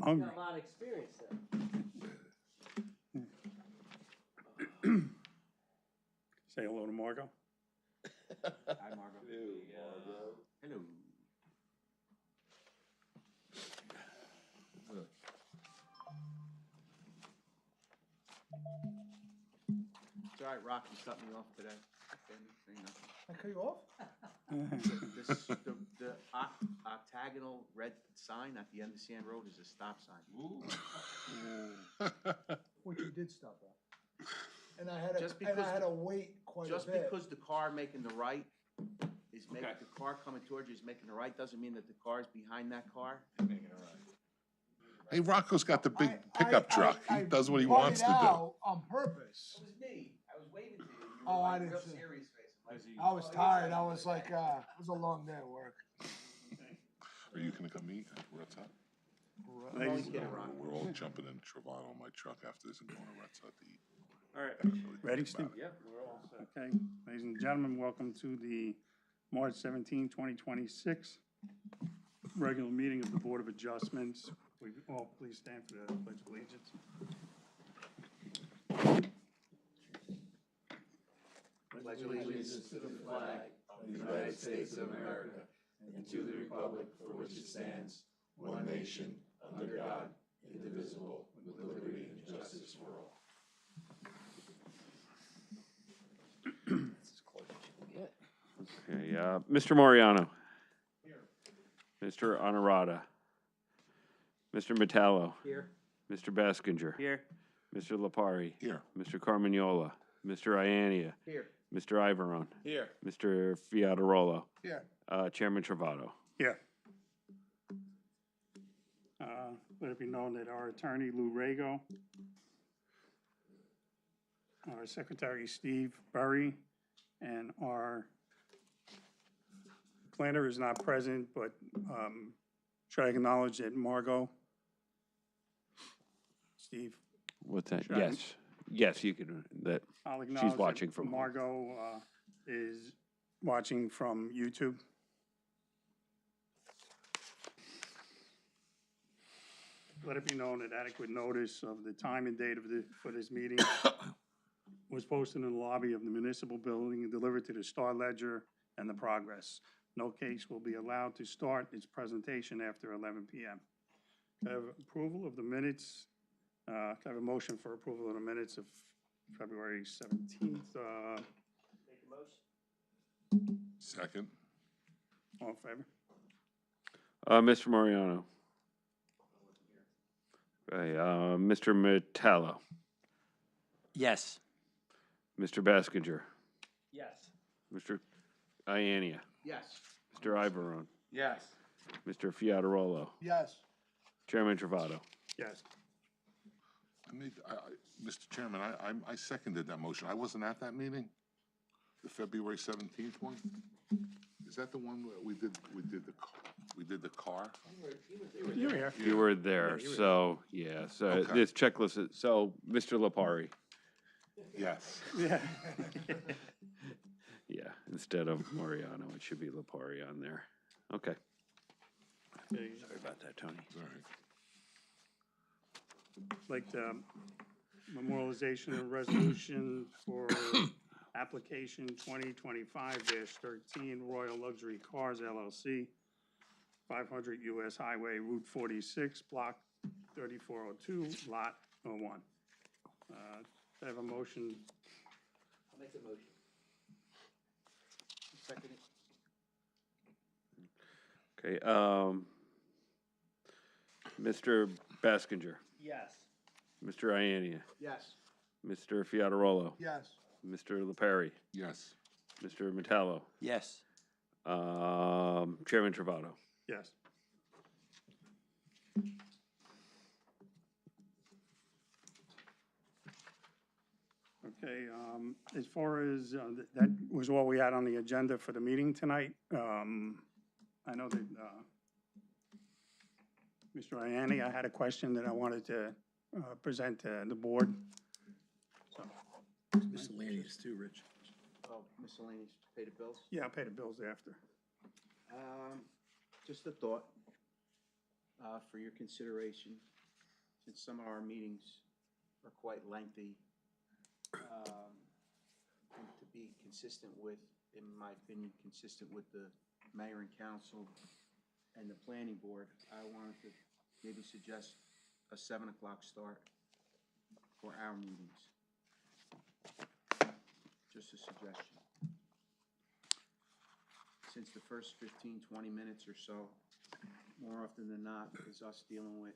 hungry. Got a lot of experience there. Say hello to Margot. Hi, Margot. Hello. It's all right, Rocky cut me off today. I cut you off? The octagonal red sign at the end of Sand Road is a stop sign. Which you did stop at. And I had Just to, and I because had to wait quite a Just bit. because the car making the right is making, the car coming towards you is making the right, doesn't mean that the cars behind that car. Hey, Rocco's got the big I- pickup truck. I He does what he pointed wants to do. out on purpose. It was me, I was waving to you. You Oh, were I like didn't real see it. serious face. I was tired. I was like, it was a long day at work. Are you gonna come eat? What's up? I'm only kidding, Rocky. We're all jumping in Travato in my truck after this and going to Red Sox to eat. All right, That's what we ready, think about Steve? it. Yeah, we're all set. Okay, ladies and gentlemen, welcome to the March 17, 2026 regular meeting of the Board of Adjustments. We all please stand for the Pledge of Allegiance. Pledge allegiance to the flag of the United States of America and to the republic for which it stands, one nation, under God, indivisible, with liberty and justice for all. Okay, Mr. Moriano. Mr. Honorata. Mr. Metallo. Here. Mr. Baskinger. Here. Mr. Lapari. Here. Mr. Carmagnola. Mr. Iania. Here. Mr. Ivorone. Here. Mr. Fiatarolo. Yeah. Chairman Travato. Here. Let it be known that our attorney, Lou Rago, our secretary, Steve Burry, and our planner is not present, but should I acknowledge that Margot? Steve? What's that? Should I- Yes. Yes, you can, that, I'll acknowledge that watching from home. Margot is watching from YouTube. Let it be known that adequate notice of the time and date for this meeting was posted in the lobby of the municipal building and delivered to the Star Ledger and the Progress. No case will be allowed to start its presentation after 11 p.m. Can I have approval of the minutes? Can I have a motion for approval of the minutes of February 17th? Make a motion. Second. All in favor? Mr. Moriano. Okay, Mr. Metallo. Yes. Mr. Baskinger. Yes. Mr. Iania. Yes. Mr. Ivorone. Yes. Mr. Fiatarolo. Yes. Chairman Travato. Yes. Mr. Chairman, I seconded that motion. I wasn't at that meeting, the February 17th one. Is that the one where we did the car? You were here. You were there, so, yeah, so Okay. this checklist, so, Mr. Lapari, Yes. Yeah. yeah, instead of Moriano, it should be Lapari on there. Okay. Sorry about that, Tony. All right. Like the memorialization of resolution for application 2025-13 Royal Luxury Cars LLC, 500 US Highway Route 46, Block 3402, Lot 01. I have a motion. I'll make the motion. Second it. Okay, Mr. Baskinger, Yes. Mr. Iania, Yes. Mr. Fiatarolo, Yes. Mr. Lapari, Yes. Mr. Metallo, Yes. Chairman Travato. Yes. Okay, as far as, that was all we had on the agenda for the meeting tonight. I know that, Mr. Ianni, I had a question that I wanted to, present to the board. So, Miscellaneous too, Rich. Oh, miscellaneous, pay the bills. yeah, I'll pay the bills after. Just a thought, for your consideration. since some of our meetings are quite lengthy, and to be consistent with, in my opinion, consistent with the mayor and council and the planning board, I wanted to maybe suggest a 7 o'clock start for our meetings. Just a suggestion. Since the first 15, 20 minutes or so, more often than not, is us dealing with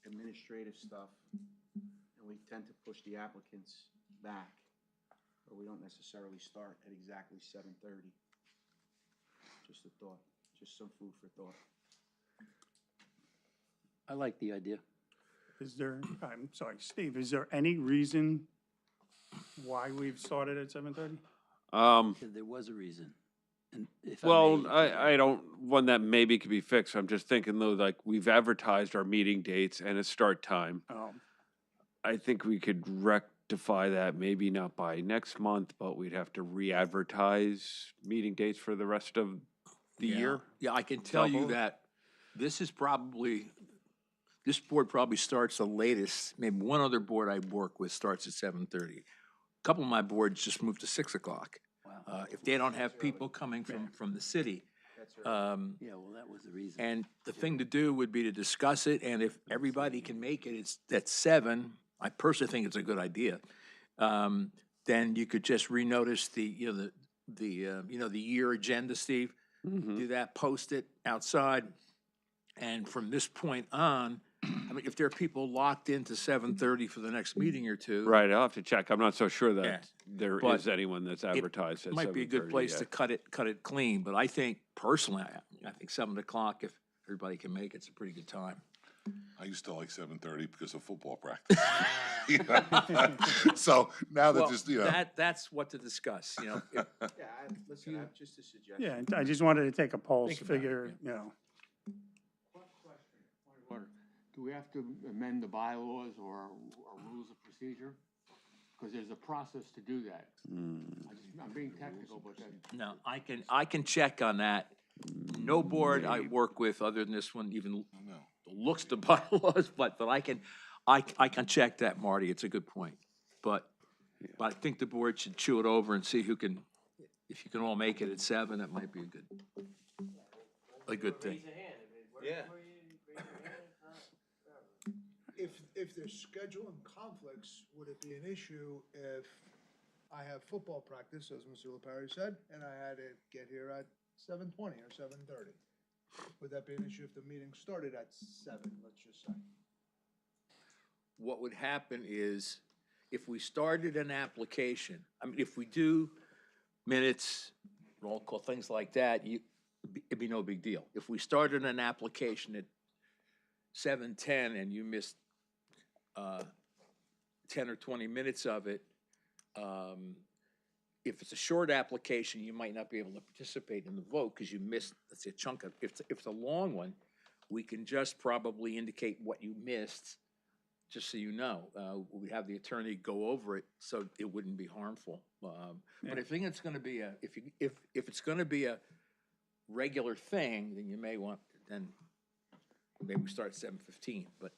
administrative stuff, and we tend to push the applicants back, or we don't necessarily start at exactly 7:30. Just a thought, just some food for thought. I like the idea. Is there, I'm sorry, Steve, is there any reason why we've started at 7:30? There was a reason. And if I Well, may- I don't, one that maybe could be fixed. I'm just thinking though, like, we've advertised our meeting dates and a start time. I think we could rectify that, maybe not by next month, but we'd have to re-advertise meeting dates for the rest of the Yeah. year. Yeah, I can tell you Double. that this board probably starts the latest, maybe one other board I work with starts at 7:30. A couple of my boards just moved to 6 o'clock. Wow. If they don't have people coming from the city. That's right. Yeah, well, that was the reason. And the thing to do would be to discuss it, and if everybody can make it, it's at 7, I personally think it's a good idea. Then you could just renotice the year agenda, Steve. Do that, post it outside. And from this point on, I mean, if there are people locked into 7:30 for the next meeting or two. Right, I'll have to check. I'm not so sure Yeah. that there But is anyone that's advertised at It might be a good 7:30 place yet. to cut it clean, but I think personally, I think 7 o'clock, if everybody can make it, it's a pretty good time. I used to like 7:30 because of football practice. You know? So now that Well, just, you know. that's what to discuss, you know. Yeah, listen, I have just a suggestion. Yeah, I just wanted to take a pulse, Think about it, figure, you know. Order. Do we have to amend the bylaws or rules of procedure? Because there's a process to do that. I'm being technical, but No, I can check on that. No board I work with other than this one even No. looks to bylaws, but I can check that, Marty. It's a good point. But I think the board should chew it over and see if you can all make it at 7, that might be a good thing. Yeah. If there's scheduling conflicts, would it be an issue if I have football practice, as Mr. LaParry said, and I had to get here at 7:20 or 7:30? Would that be an issue if the meeting started at 7, let's just say? What would happen is, if we started an application, I mean, if we do minutes, roll call, things like that, it'd be no big deal. If we started an application at 7:10 and you missed 10 or 20 minutes of it, if it's a short application, you might not be able to participate in the vote because you missed, let's say, a chunk of, if it's a long one, we can just probably indicate what you missed, just so you know. We have the attorney go over it so it wouldn't be harmful. But I think it's gonna be if it's gonna be a regular thing, then you may want, then maybe we start at 7:15, but.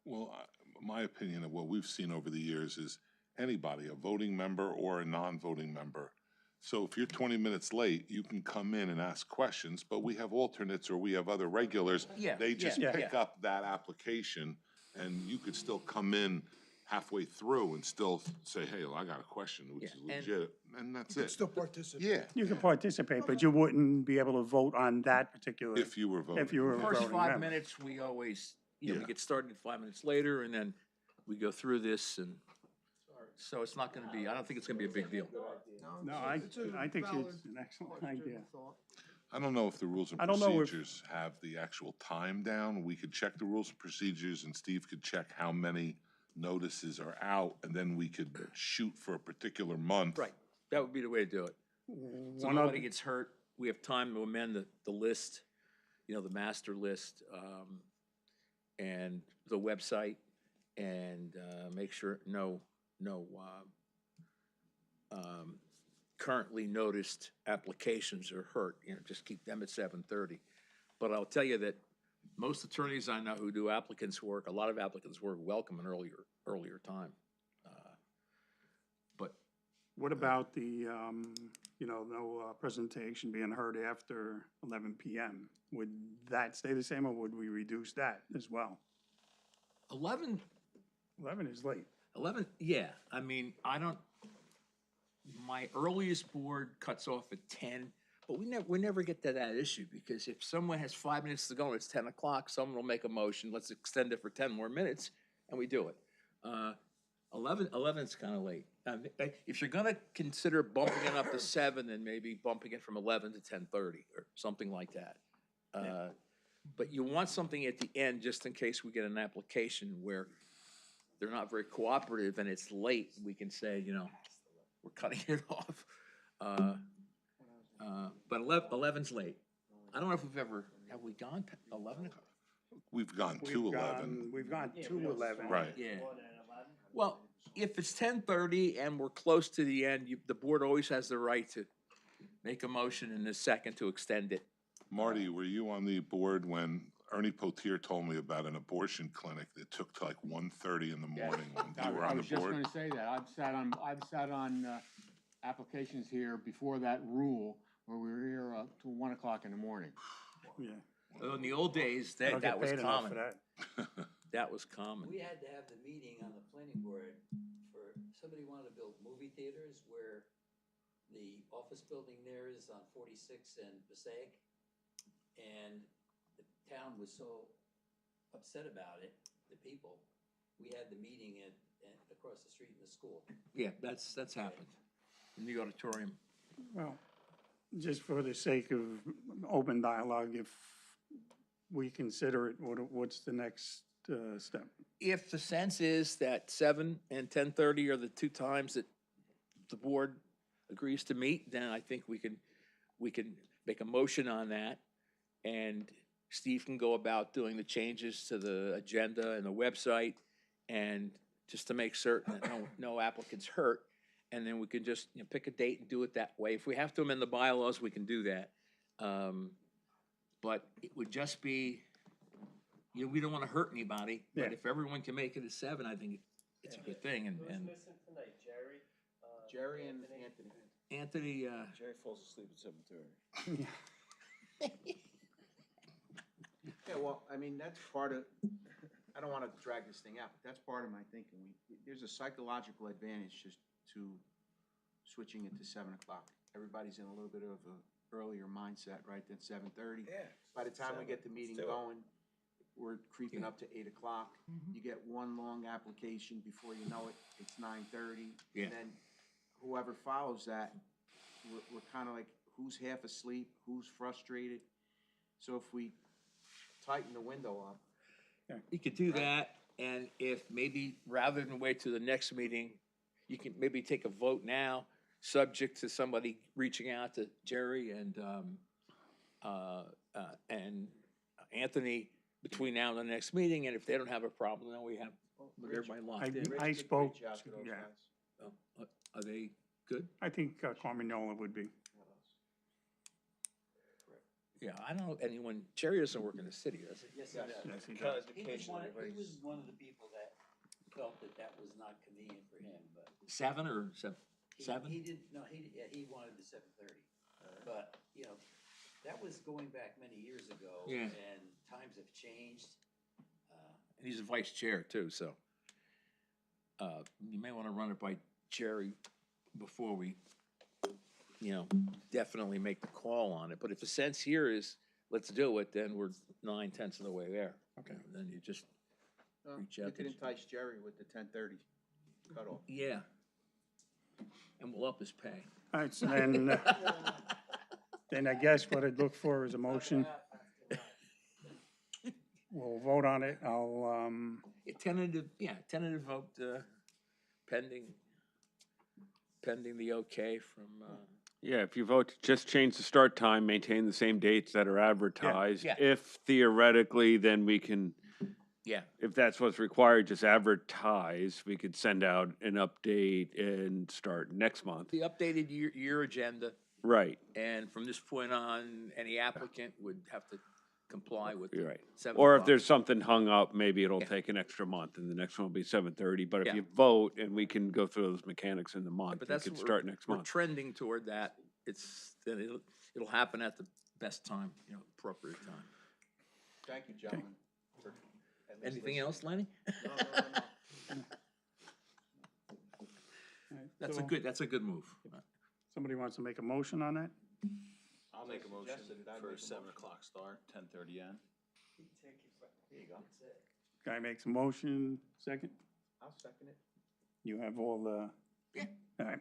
Well, my opinion of what we've seen over the years is anybody, a voting member or a non-voting member. So if you're 20 minutes late, you can come in and ask questions, but we have alternates or we have other regulars. Yeah, They just yeah, pick up that application and you could still come in halfway through and still say, hey, well, I got a question, which is Yeah, and- legit, and that's You could it. still participate. Yeah, You can participate, but you wouldn't be able to vote on that particular. if you were voting. If you were First voting 5 member. minutes, we always, we Yeah. get started 5 minutes later, and then we go through this, and so it's not gonna be, I don't think it's gonna be a big deal. No, I think it's an excellent idea. I don't know if the rules and I don't know if- procedures have the actual time down. We could check the rules and procedures and Steve could check how many notices are out and then we could shoot for a particular month. Right, that would be the way to do it. So One nobody other, gets hurt, we have time to amend the list, the master list, and the website, and make sure no currently noticed applications are hurt, just keep them at 7:30. But I'll tell you that most attorneys I know who do applicants work, a lot of applicants work welcome an earlier time. But What about the, no presentation being heard after 11 PM? Would that stay the same, or would we reduce that as well? 11, 11 is late. 11, yeah, I mean, my earliest board cuts off at 10, but we never get to that issue, because if someone has 5 minutes to go and it's 10 o'clock, someone will make a motion, let's extend it for 10 more minutes, and we do it. 11 is kind of late. If you're gonna consider bumping it up to 7, then maybe bumping it from 11 to 10:30 or something like that. But you want something at the end, just in case we get an application where they're not very cooperative and it's late, we can say, we're cutting it off. But 11's late. I don't know if have we gone 11 o'clock? We've gone to 11. We've gone to 11. Right. Yeah. Well, if it's 10:30 and we're close to the end, the board always has the right to make a motion in a second to extend it. Marty, were you on the board when Ernie Potier told me about an abortion clinic that took to like 1:30 in the morning when you were I on the was just board? gonna say that. I've sat on applications here before that rule, where we were here till 1 o'clock in the morning. Yeah. In the old days, I don't that get was paid enough common. for that. That was common. We had to have the meeting on the planning board for, somebody wanted to build movie theaters where the office building there is on 46 and Passaic. And the town was so upset about it, the people, we had the meeting across the street in the school. Yeah, that's happened in the auditorium. Well, just for the sake of open dialogue, if we consider it, what's the next step? If the sense is that 7 and 10:30 are the two times that the board agrees to meet, then I think we can make a motion on that, and Steve can go about doing the changes to the agenda and the website, and just to make certain that no applicants hurt, and then we can just pick a date and do it that way. If we have to amend the bylaws, we can do that. But it would just be, we don't want to hurt anybody, Yeah. but if everyone can make it at 7, I think it's a good thing. And missing tonight? Jerry? Jerry and Anthony. Anthony, Jerry falls asleep at 7:30. Yeah, well, I mean, that's part of, I don't wanna drag this thing out, but that's part of my thinking. There's a psychological advantage just to switching it to 7 o'clock. Everybody's in a little bit of a earlier mindset, right, than 7:30. Yeah. By the time we get the meeting going, we're creeping up to 8 o'clock. You get one long application, before you know it, it's 9:30. Yeah. And then whoever follows that, we're kinda like, who's half asleep, who's frustrated? So if we tighten the window up, you could do that, and if maybe, rather than wait till the next meeting, you can maybe take a vote now, subject to somebody reaching out to Jerry and Anthony between now and the next meeting, and if they don't have a problem, then we have everybody locked in. I Rich did a spoke, great job to those yeah, guys. Are they good? I think Carmignola would be. Yeah, I don't know anyone, Jerry doesn't work in the city, does he? Yes, Yes. Yes, he Kind does. of He education, was everybody's. one of the people that felt that was not convenient for him, but. 7 or 7? he- 7? He did, no, he wanted the 7:30, but, that was going back many years ago. Yeah. And times have changed. And he's a vice chair too, so you may want to run it by Jerry before we, definitely make the call on it. But if the sense here is, let's do it, then we're 9/10 of the way there. Okay. Then you just, Reach You out could to- entice Jerry with the 10:30 cutoff. yeah. And we'll up his pay. All right, so then I guess what I'd look for is a motion. We'll vote on it. I'll, Tentative vote, pending the okay from, Yeah, if you vote, to just change the start time, maintain the same dates that are advertised. Yeah. If theoretically, then we can, yeah. if that's what's required, just advertise. We could send out an update and start next month. The updated year agenda. Right. And from this point on, any applicant would have to comply with You're the right. 7 Or if o'clock. there's something hung up, maybe it'll Yeah. take an extra month and the next one will be 7:30. But if Yeah. you vote and we can go through those mechanics in the month, But we that's, could we're- start next we're month. trending toward that. Then it'll happen at the best time, appropriate time. Thank you, gentlemen. for at least Anything listening. else, Lenny? No, no, no, no. That's a good move. Somebody wants to make a motion on that? I'll make a motion Suggested it, I'd for make a a 7 o'clock start, 10:30 in. There you go. Guy makes a motion, second? I'll second it. You have all the. Yeah. All right,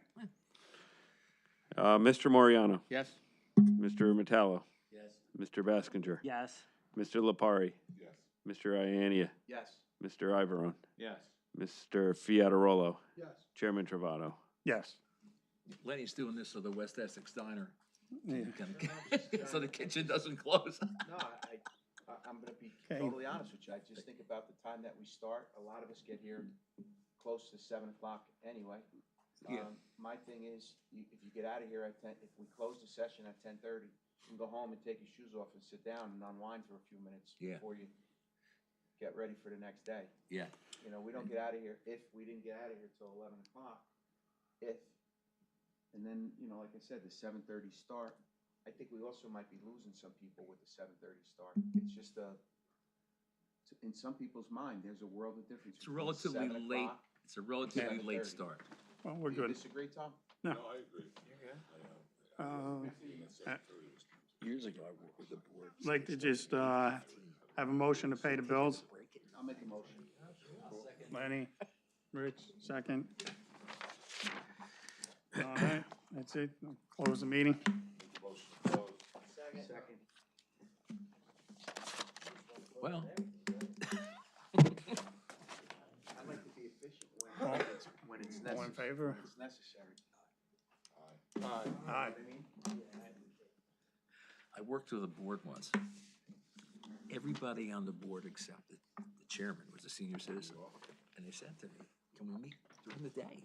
Mr. Moriano, Yes? Mr. Metallo, Yes. Mr. Baskinger, Yes. Mr. Lepari, Yes. Mr. Iania, Yes. Mr. Ivorone, Yes. Mr. Fiatarolo, Yes. Chairman Travato. yes. Lenny's doing this so the West Essex Diner, Yeah. so the kitchen doesn't close. No, I'm gonna be Okay. totally honest with you. I just think about the time that we start. A lot of us get here close to 7 o'clock anyway. Yeah. My thing is, if you get out of here at 10, if we close the session at 10:30, you can go home and take your shoes off and sit down and unwind for a few minutes Yeah. before you get ready for the next day. Yeah. We don't get out of here, if we didn't get out of here till 11 o'clock, and then, like I said, the 7:30 start, I think we also might be losing some people with the 7:30 start. It's just in some people's mind, there's a world of difference. It's a between relatively 7 late, o'clock. it's a relatively late 7:30. start. Well, we're Do you good. disagree, Tom? No. No, I agree. Years ago, I worked with the board. Like to just, have a motion to pay the bills? I'll make a motion. Lenny, Rich, second. All right, that's it. Close the meeting. Second. Well, I like to be efficient when it's All in favor? when it's necessary. Aye. I worked with a board once. Everybody on the board except the chairman was a senior citizen. And they said to me, can we meet during the day?